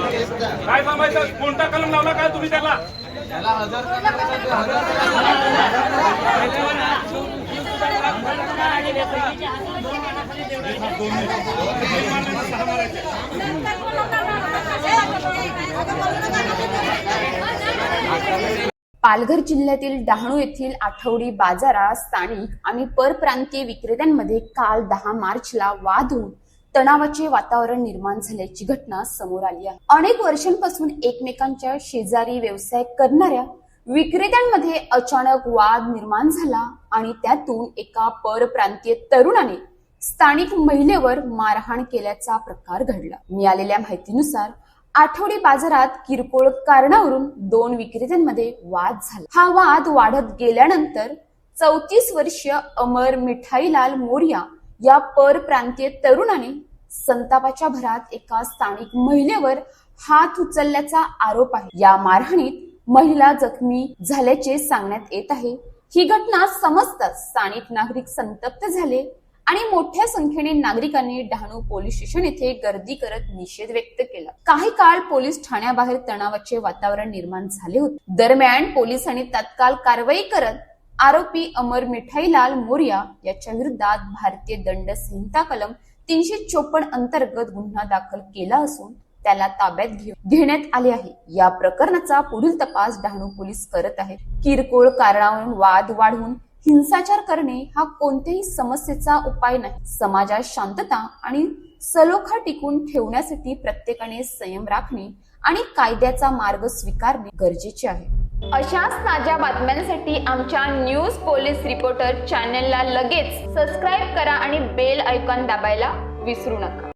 काय सांगायचं? कोणता कलम लावला काय तुम्ही त्याला? पालघर जिल्ह्यातील डहाणू येथील आठवडी बाजारात स्थानिक आणि परप्रांतीय विक्रेत्यांमध्ये काल 10 मार्चला वाद होऊन तणावाचे वातावरण निर्माण झाल्याची घटना समोर आली आहे। अनेक वर्षांपासून एकमेकांच्या शेजारी व्यवसाय करणाऱ्या विक्रेत्यांमध्ये अचानक वाद निर्माण झाला आणि त्यातून एका परप्रांतीय तरुणाने स्थानिक महिलेवर मारहाण केल्याचा प्रकार घडला। मिळालेल्या माहितीनुसार आठवडी बाजारात किरकोळ कारणावरून 2 विक्रेत्यांमध्ये वाद झाला। हा वाद वाढत गेल्यानंतर 34 वर्षीय अमर मिठाईलाल मोरिया या परप्रांतीय तरुणाने संतापाच्या भरात एका स्थानिक महिलेवर हात उचलल्याचा आरोप आहे। या मारहाणीत महिला जखमी झाल्याचे सांगण्यात येत आहे। ही घटना समजताच स्थानिक नागरिक संतप्त झाले आणि मोठ्या संख्येने नागरिकांनी डहाणू पोलीस स्टेशन येथे गर्दी करत निषेध व्यक्त केला। काही काळ पोलीस ठाण्याबाहेर तणावाचे वातावरण निर्माण झाले होते। दरम्यान पोलिसांनी तात्काळ कारवाई करत आरोपी अमर मिठाईलाल मोरिया याच्या विरोधात भारतीय दंड संहिता कलम 354 अंतर्गत गुन्हा दाखल केला असून त्याला ताब्यात घेण्यात आले आहे। या प्रकरणाचा पुढील तपास डहाणू पोलीस करत आहेत। किरकोळ कारणावरून वाद वाढवून हिंसाचार करणे हा कोणत्याही समस्येचा उपाय नाही। समाजात शांतता आणि सलोखा टिकून ठेवण्यासाठी प्रत्येकाने संयम राखणे आणि कायद्याचा मार्ग स्वीकारणे गरजेचे आहे। अशाच ताज्या बातम्यांसाठी आमच्या न्यूज पोलीस रिपोर्टर चॅनलला लगेच सबस्क्राईब करा आणि बेल आयकॉन दाबायला विसरू नका।